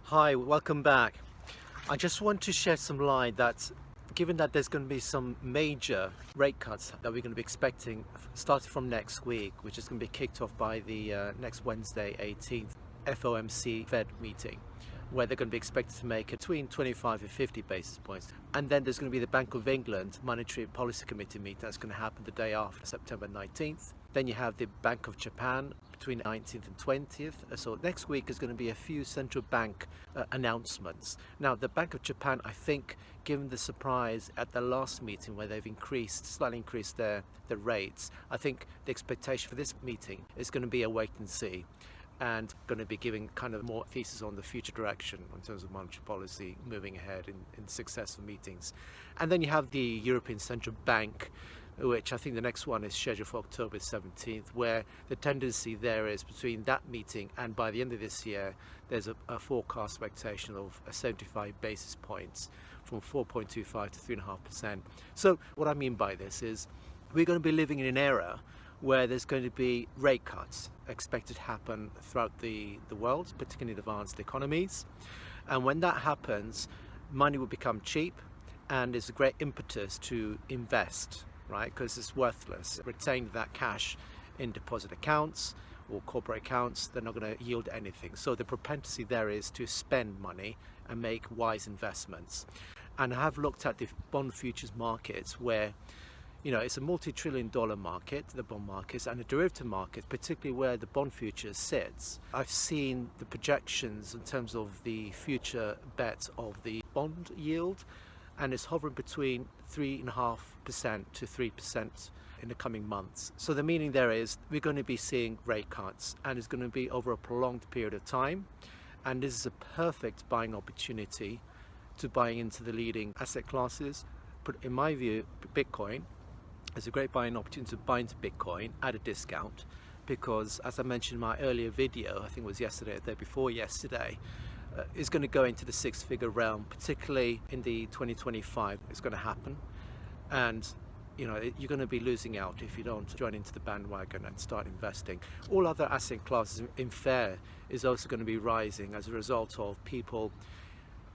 Hi, welcome back. I just want to shed some light that given that there's going to be some major rate cuts that we're going to be expecting starting from next week, which is going to be kicked off by the next Wednesday 18th FOMC Fed meeting, where they're going to be expected to make between 25 and 50 basis points. And then there's going to be the Bank of England Monetary Policy Committee meeting that's going to happen the day after, September 19th. Then you have the Bank of Japan between 19th and 20th. So next week is going to be a few central bank announcements. Now, the Bank of Japan, I think, given the surprise at the last meeting where they've slightly increased their rates, I think the expectation for this meeting is going to be a wait and see, and going to be giving kind of more thesis on the future direction in terms of monetary policy moving ahead in successful meetings. And then you have the European Central Bank, which I think the next one is scheduled for October 17th, where the tendency there is between that meeting and by the end of this year, there's a forecast expectation of 75 basis points from 4.25 to 3.5%. So what I mean by this is we're going to be living in an era where there's going to be rate cuts expected to happen throughout the world, particularly the advanced economies. And when that happens, money will become cheap and there's a great impetus to invest, right? Because it's worthless. Retain that cash in deposit accounts or corporate accounts, they're not going to yield anything. So the propensity there is to spend money and make wise investments. And I have looked at the bond futures markets where it's a multi-trillion-dollar market, the bond markets, and the derivative market, particularly where the bond futures sits. I've seen the projections in terms of the future bets of the bond yield, and it's hovering between 3.5% to 3% in the coming months. So the meaning there is we're going to be seeing rate cuts, and it's going to be over a prolonged period of time. And this is a perfect buying opportunity to buy into the leading asset classes. But in my view, Bitcoin is a great buying opportunity to buy into Bitcoin at a discount, because as I mentioned in my earlier video, I think it was yesterday or the day before yesterday, is going to go into the six-figure realm, particularly in the 2025. It's going to happen, and you're going to be losing out if you don't join into the bandwagon and start investing. All other asset classes in fair is also going to be rising as a result of people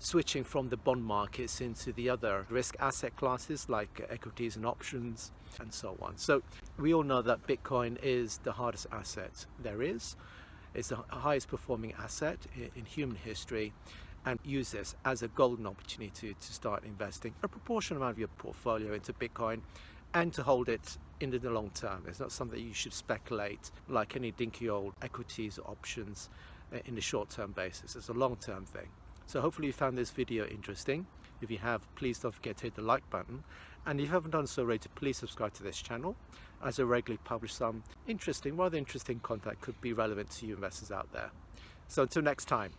switching from the bond markets into the other risk asset classes like equities and options and so on. So we all know that Bitcoin is the hardest asset there is. It's the highest performing asset in human history, and use this as a golden opportunity to start investing a proportional amount of your portfolio into Bitcoin and to hold it in the long term. It's not something that you should speculate like any dinky old equities or options in the short term basis. It's a long term thing. So hopefully you found this video interesting. If you have, please don't forget to hit the like button. And if you haven't done so already, please subscribe to this channel, as I regularly publish some rather interesting content that could be relevant to you investors out there. So until next time.